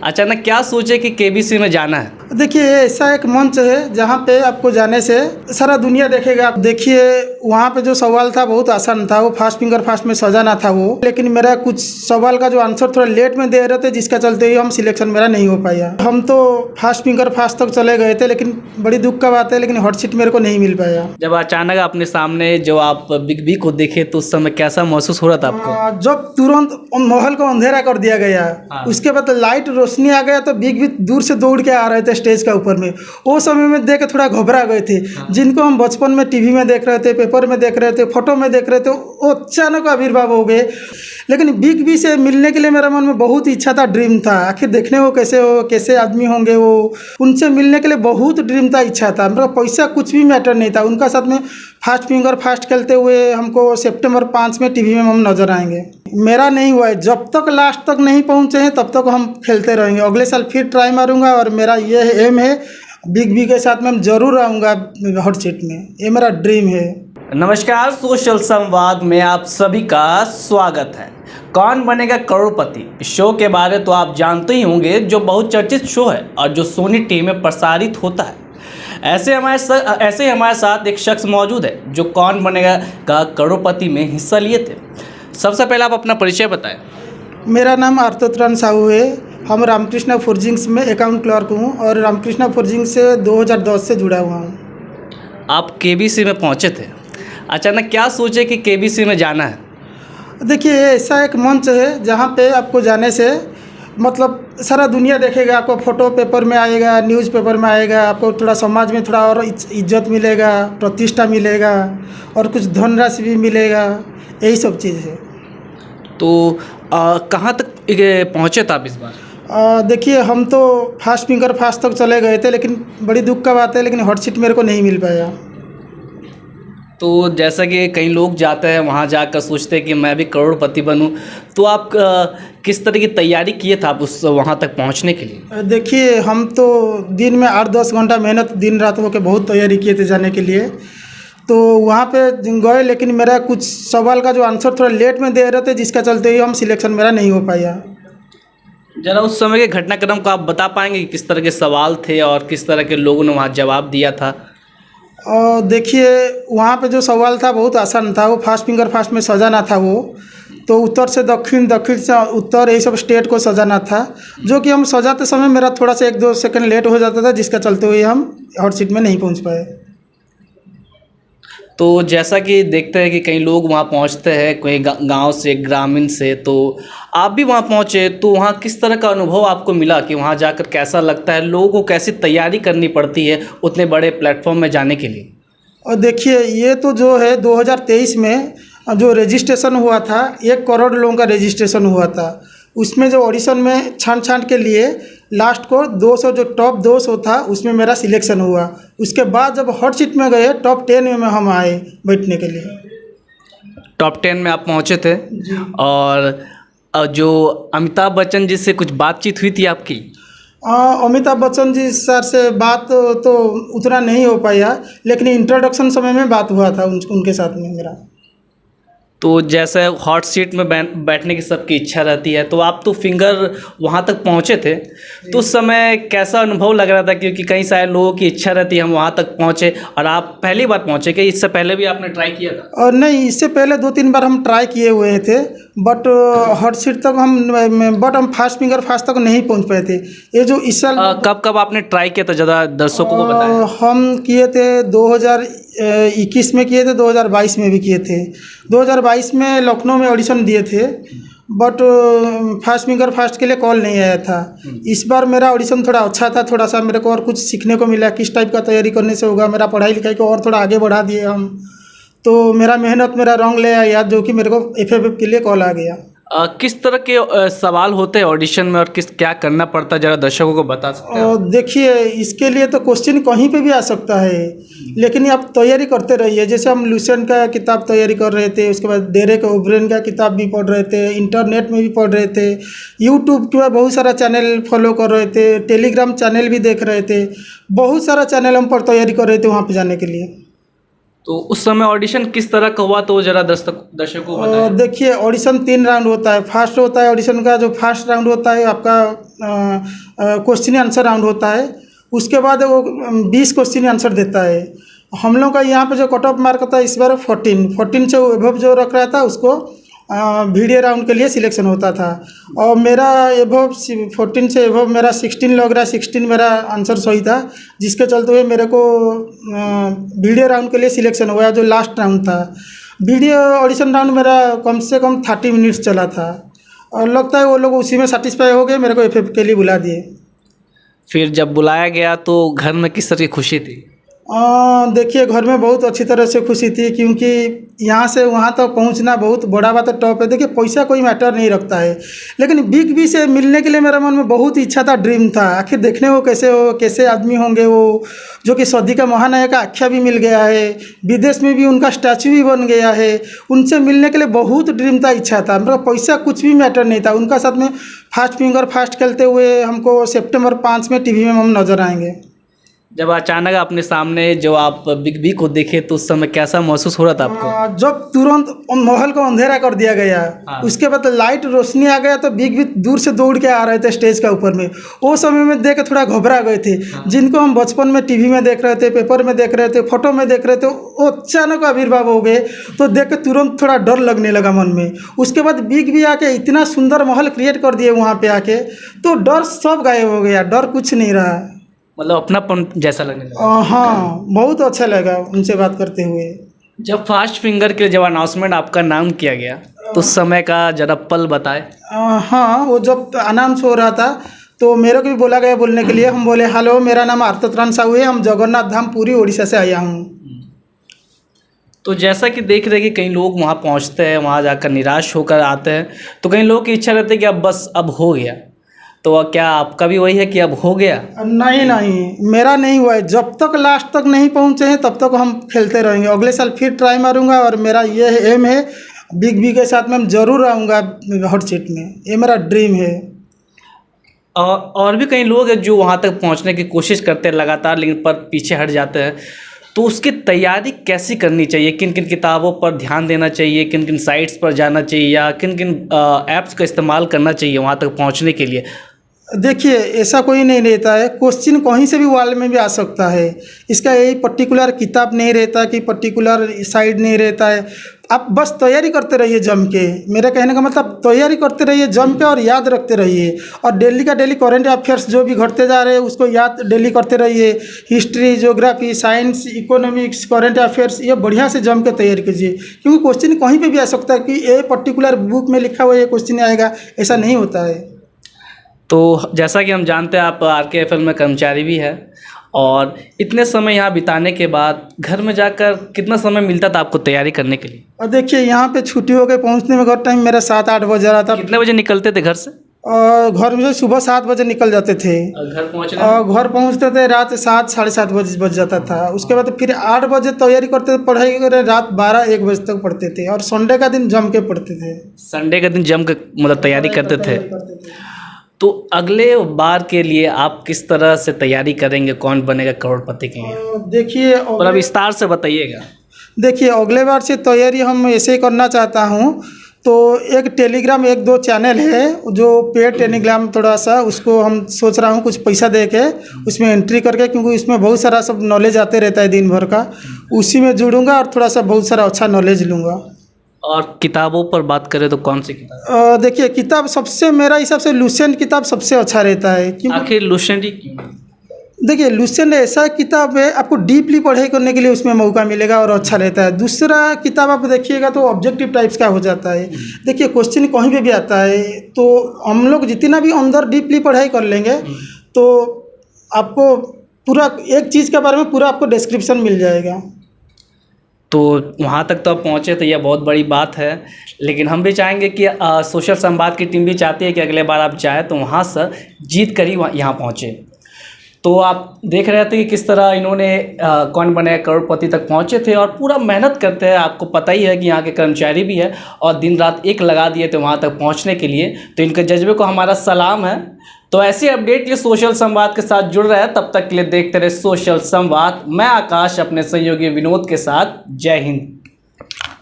अचानक क्या सोचे कि केबीसी में जाना है? देखिए, ऐसा एक मंच है जहाँ पे आपको जाने से सारा दुनिया देखेगा। आप देखिए, वहाँ पे जो सवाल था बहुत आसान था, वो फास्ट फिंगर फास्ट में सजाना था वो, लेकिन मेरा कुछ सवाल का जो आंसर थोड़ा लेट में दे रहे थे, जिसका चलते ही हम सिलेक्शन मेरा नहीं हो पाया। हम तो फास्ट फिंगर फास्ट तक चले गए थे, लेकिन बड़ी दुख का बात है, लेकिन हॉट सीट मेरे को नहीं मिल पाया। जब अचानक अपने सामने जो आप बिग बी को देखे तो उस समय कैसा महसूस हो रहा था आपको? जब तुरंत माहौल को अंधेरा कर दिया गया, उसके बाद लाइट रोशनी आ गया तो बिग बी दूर से दौड़ के आ रहे थे स्टेज का ऊपर में। वो समय में देख के थोड़ा घबरा गए थे। जिनको हम बचपन में टीवी में देख रहे थे, पेपर में देख रहे थे, फोटो में देख रहे थे, वो अचानक आविर्भाव हो गए। लेकिन बिग बी से मिलने के लिए मेरा मन में बहुत इच्छा था, ड्रीम था। आखिर देखने वो कैसे आदमी होंगे, वो उनसे मिलने के लिए बहुत ड्रीम था, इच्छा था। मेरा पैसा कुछ भी मैटर नहीं था। उनका साथ में फास्ट फिंगर फास्ट खेलते हुए हमको सितंबर 5 में टीवी में हम नजर आएंगे। मेरा नहीं हुआ है, जब तक लास्ट तक नहीं पहुँचे हैं तब तक हम खेलते रहेंगे। अगले साल फिर ट्राई मारूंगा और मेरा ये एम है, बिग बी के साथ में जरूर आऊँगा हॉट सीट में। ये मेरा ड्रीम है। नमस्कार, सोशल संवाद में आप सभी का स्वागत है। कौन बनेगा करोड़पति इस शो के बारे तो आप जानते ही होंगे, जो बहुत चर्चित शो है और जो सोनी टीवी में प्रसारित होता है। ऐसे हमारे साथ एक शख्स मौजूद है जो कौन बनेगा का करोड़पति में हिस्सा लिए थे। सबसे पहले आप अपना परिचय बताएं। मेरा नाम आर्तोत्रण साहू है। हम रामकृष्णा फोर्जिंग्स में अकाउंट क्लर्क हूँ और रामकृष्णा फोर्जिंग्स से 2010 से जुड़ा हुआ हूँ। आप केबीसी में पहुँचे थे, अचानक क्या सोचे कि केबीसी में जाना है? देखिए, ऐसा एक मंच है जहाँ पे आपको जाने से मतलब सारा दुनिया देखेगा। आपको फ़ोटो पेपर में आएगा, न्यूज़पेपर में आएगा। आपको थोड़ा समाज में थोड़ा और इज्जत मिलेगा, प्रतिष्ठा मिलेगा और कुछ धनराशि भी मिलेगा। यही सब चीज़ है। तो कहाँ तक पहुँचे थे आप इस बार? देखिए, हम तो फास्ट फिंगर फास्ट तक चले गए थे, लेकिन बड़ी दुख का बात है, लेकिन हॉट सीट मेरे को नहीं मिल पाया। तो जैसा कि कई लोग जाते हैं वहाँ जाकर सोचते हैं कि मैं भी करोड़पति बनूं, तो आप किस तरह की तैयारी किए थे आप उस वहाँ तक पहुँचने के लिए? देखिए, हम तो दिन में 8-10 घंटा मेहनत दिन रात होकर बहुत तैयारी किए थे जाने के लिए। तो वहाँ पे गए, लेकिन मेरा कुछ सवाल का जो आंसर थोड़ा लेट में दे रहे थे, जिसका चलते ही हम सिलेक्शन मेरा नहीं हो पाया। ज़रा उस समय के घटनाक्रम को आप बता पाएंगे कि किस तरह के सवाल थे और किस तरह के लोगों ने वहाँ जवाब दिया था? और देखिए, वहाँ पे जो सवाल था बहुत आसान था। वो फास्ट फिंगर फास्ट में सजाना था वो, तो उत्तर से दक्षिण, दक्षिण से उत्तर, यही सब स्टेट को सजाना था, जो कि हम सजाते समय मेरा थोड़ा सा 1-2 सेकंड लेट हो जाता था, जिसका चलते हुए हम हॉट सीट में नहीं पहुँच पाए। तो जैसा कि देखते हैं कि कई लोग वहाँ पहुँचते हैं, कोई गांव से, ग्रामीण से, तो आप भी वहाँ पहुँचे, तो वहाँ किस तरह का अनुभव आपको मिला कि वहाँ जाकर कैसा लगता है, लोगों को कैसी तैयारी करनी पड़ती है उतने बड़े प्लेटफॉर्म में जाने के लिए? और देखिए, ये तो जो है 2023 में जो रजिस्ट्रेशन हुआ था, 1 करोड़ लोगों का रजिस्ट्रेशन हुआ था। उसमें जो ऑडिशन में छान के लिए लास्ट को 200, जो टॉप 200 था, उसमें मेरा सिलेक्शन हुआ। उसके बाद जब हॉट सीट में गए, टॉप 10 में हम आए बैठने के लिए। टॉप 10 में आप पहुँचे थे। और जो अमिताभ बच्चन जी से कुछ बातचीत हुई थी आपकी? अमिताभ बच्चन जी सर से बात तो उतना नहीं हो पाया, लेकिन इंट्रोडक्शन समय में बात हुआ था उनके साथ में मेरा। तो जैसे हॉट सीट में बैठने की सबकी इच्छा रहती है, तो आप तो फिंगर वहाँ तक पहुँचे थे, तो उस समय कैसा अनुभव लग रहा था? क्योंकि कई सारे लोगों की इच्छा रहती है हम वहाँ तक पहुँचे, और आप पहली बार पहुँचे कि इससे पहले भी आपने ट्राई किया था? और नहीं, इससे पहले 2-3 बार हम ट्राई किए हुए थे, बट हॉट सीट तक हम फास्ट फिंगर फास्ट तक नहीं पहुँच पाए थे। ये जो इस साल कब आपने ट्राई किया था, ज़्यादा दर्शकों को बताएं। हम किए थे 2021 में किए थे, 2022 में भी किए थे। 2022 में लखनऊ में ऑडिशन दिए थे, बट फास्ट फिंगर फास्ट के लिए कॉल नहीं आया था। इस बार मेरा ऑडिशन थोड़ा अच्छा था, थोड़ा सा मेरे को और कुछ सीखने को मिला, किस टाइप का तैयारी करने से होगा। मेरा पढ़ाई लिखाई को और थोड़ा आगे बढ़ा दिए हम, तो मेरा मेहनत मेरा रंग ले आया, जो कि मेरे को FFF के लिए कॉल आ गया। किस तरह के सवाल होते हैं ऑडिशन में और क्या करना पड़ता है, ज़रा दर्शकों को बता सकते हैं? देखिए, इसके लिए तो क्वेश्चन कहीं पे भी आ सकता है, लेकिन आप तैयारी करते रहिए। जैसे हम लुसेंट का किताब तैयारी कर रहे थे, उसके बाद डेरेक ओब्रेन का किताब भी पढ़ रहे थे, इंटरनेट में भी पढ़ रहे थे, यूट्यूब के बहुत सारा चैनल फॉलो कर रहे थे, टेलीग्राम चैनल भी देख रहे थे। बहुत सारा चैनल हम पर तैयारी कर रहे थे वहाँ पर जाने के लिए। तो उस समय ऑडिशन किस तरह का हुआ तो ज़रा दर्शकों को बताएं। देखिए ऑडिशन 3 राउंड होता है। फर्स्ट होता है ऑडिशन का, जो फर्स्ट राउंड होता है आपका क्वेश्चन आंसर राउंड होता है। उसके बाद वो 20 क्वेश्चन आंसर देता है। हम लोग का यहाँ पे जो कट ऑफ मार्क होता है इस बार 14 से एबव जो रख रहा था उसको वीडियो राउंड के लिए सिलेक्शन होता था। और मेरा एबव 14 से एबव मेरा 16 लग रहा है। 16 मेरा आंसर सही था, जिसके चलते हुए मेरे को वीडियो राउंड के लिए सिलेक्शन हुआ, जो लास्ट राउंड था। वीडियो ऑडिशन राउंड मेरा कम से कम 30 मिनट्स चला था और लगता है वो लोग उसी में सेटिस्फाई हो गए, मेरे को एफएफ के लिए बुला दिए। फिर जब बुलाया गया तो घर में किस तरह की खुशी थी? देखिए घर में बहुत अच्छी तरह से खुशी थी, क्योंकि यहाँ से वहाँ तक पहुँचना बहुत बड़ा बात है, टॉप है। देखिए पैसा कोई मैटर नहीं रखता है, लेकिन बिग बी से मिलने के लिए मेरा मन में बहुत इच्छा था, ड्रीम था। आखिर देखने वो कैसे आदमी होंगे, वो जो कि सदी का महानायक का आख्या भी मिल गया है, विदेश में भी उनका स्टैचू भी बन गया है। उनसे मिलने के लिए बहुत ड्रीम था, इच्छा था। मेरा पैसा कुछ भी मैटर नहीं था। उनका साथ में फास्ट फिंगर फास्ट खेलते हुए हमको सितंबर 5 में टीवी में हम नजर आएंगे। जब अचानक अपने सामने जो आप बिग बी को देखे तो उस समय कैसा महसूस हो रहा था आपको? जब तुरंत माहौल को अंधेरा कर दिया गया, उसके बाद लाइट रोशनी आ गया तो बिग बी दूर से दौड़ के आ रहे थे स्टेज के ऊपर में। वो समय में देख के थोड़ा घबरा गए थे। जिनको हम बचपन में टीवी में देख रहे थे, पेपर में देख रहे थे, फोटो में देख रहे थे, वो अचानक आविर्भाव हो गए तो देख के तुरंत थोड़ा डर लगने लगा मन में। उसके बाद बिग बी आके इतना सुंदर माहौल क्रिएट कर दिए वहाँ पे आके, तो डर सब गायब हो गया, डर कुछ नहीं रहा। मतलब अपनापन जैसा लगने लगा। हाँ, बहुत अच्छा लगा उनसे बात करते हुए। जब फास्ट फिंगर के जब अनाउंसमेंट आपका नाम किया गया तो उस समय का जरा पल बताए। हाँ, वो जब अनाउंस हो रहा था तो मेरे को भी बोला गया बोलने के लिए। हम बोले हेलो, मेरा नाम आर्तत्राण साहू है, हम जगन्नाथ धाम पूरी उड़ीसा से आया हूँ। तो जैसा कि देख रहे कि कई लोग वहाँ पहुँचते हैं, वहाँ जाकर निराश होकर आते हैं, तो कई लोगों की इच्छा रहती है कि अब बस अब हो गया। तो क्या आपका भी वही है कि अब हो गया? नहीं, मेरा नहीं हुआ है। जब तक लास्ट तक नहीं पहुँचे हैं तब तक हम खेलते रहेंगे। अगले साल फिर ट्राई मारूंगा और मेरा ये एम है, बिग बी के साथ में जरूर आऊँगा हॉट सीट में। ये मेरा ड्रीम है। और भी कई लोग हैं जो वहाँ तक पहुँचने की कोशिश करते हैं लगातार, लेकिन पर पीछे हट जाते हैं। तो उसकी तैयारी कैसी करनी चाहिए? किन किन किताबों पर ध्यान देना चाहिए, किन किन साइट्स पर जाना चाहिए, या किन किन ऐप्स का इस्तेमाल करना चाहिए वहाँ तक पहुँचने के लिए? देखिए ऐसा कोई नहीं रहता है। क्वेश्चन कहीं से भी वर्ल्ड में भी आ सकता है। इसका यही पर्टिकुलर किताब नहीं रहता कि पर्टिकुलर साइड नहीं रहता है। आप बस तैयारी करते रहिए जम के। मेरे कहने का मतलब तैयारी करते रहिए जम के और याद रखते रहिए। और डेली का डेली करंट अफेयर्स जो भी घटते जा रहे हैं उसको याद डेली करते रहिए। History, geography, science, economics, current affairs, ये बढ़िया से जम के तैयारी कीजिए, क्योंकि क्वेश्चन कहीं पर भी आ सकता है कि ये पर्टिकुलर बुक में लिखा हुआ ये क्वेश्चन आएगा, ऐसा नहीं होता है। तो जैसा कि हम जानते हैं आप RKFL में कर्मचारी भी है, और इतने समय यहाँ बिताने के बाद घर में जाकर कितना समय मिलता था आपको तैयारी करने के लिए? और देखिए यहाँ पे छुट्टी हो गई, पहुँचने में घर टाइम मेरा 7-8 बज रहा था। कितने बजे निकलते थे घर से? और घर में सुबह 7 बजे निकल जाते थे और घर पहुँचते थे रात 7 साढ़े 7 बज जाता था। उसके बाद फिर 8 बजे तैयारी करते थे, पढ़ाई करे रात 12-1 बजे तक पढ़ते थे। और संडे का दिन जम के पढ़ते थे। संडे का दिन जम के मतलब तैयारी करते थे। तो अगले बार के लिए आप किस तरह से तैयारी करेंगे? कौन बनेगा करोड़पति के लिए? देखिए और अब विस्तार से बताइएगा। देखिए अगले बार से तैयारी हम ऐसे ही करना चाहता हूँ। तो एक टेलीग्राम 1-2 चैनल है जो पेड टेलीग्राम, थोड़ा सा उसको हम सोच रहा हूँ कुछ पैसा दे के उसमें एंट्री करके, क्योंकि उसमें बहुत सारा सब नॉलेज आते रहता है दिन भर का। उसी में जुड़ूंगा और थोड़ा सा बहुत सारा अच्छा नॉलेज लूँगा। और किताबों पर बात करें तो कौन सी किताब? देखिए किताब सबसे, मेरा हिसाब से लुसेंट किताब सबसे अच्छा रहता है। आखिर लुसेंट ही क्यों? देखिए लुसेंट ऐसा किताब है, आपको डीपली पढ़ाई करने के लिए उसमें मौका मिलेगा और अच्छा रहता है। दूसरा किताब आप देखिएगा तो ऑब्जेक्टिव टाइप्स का हो जाता है। देखिए क्वेश्चन कहीं पे भी आता है, तो हम लोग जितना भी अंदर डीपली पढ़ाई कर लेंगे तो आपको पूरा एक चीज़ के बारे में पूरा आपको डिस्क्रिप्शन मिल जाएगा। तो वहाँ तक तो आप पहुँचे तो यह बहुत बड़ी बात है, लेकिन हम भी चाहेंगे कि सोशल संवाद की टीम भी चाहती है कि अगले बार आप जाए तो वहाँ से जीत कर ही यहाँ पहुँचे। तो आप देख रहे थे कि किस तरह इन्होंने कौन बनेगा करोड़पति तक पहुंचे थे और पूरा मेहनत करते हैं। आपको पता ही है कि यहाँ के कर्मचारी भी है और दिन रात एक लगा दिए थे वहाँ तक पहुँचने के लिए। तो इनके जज्बे को हमारा सलाम है। तो ऐसे अपडेट के लिए सोशल संवाद के साथ जुड़ रहे हैं। तब तक के लिए देखते रहे सोशल संवाद। मैं आकाश अपने सहयोगी विनोद के साथ। जय हिंद।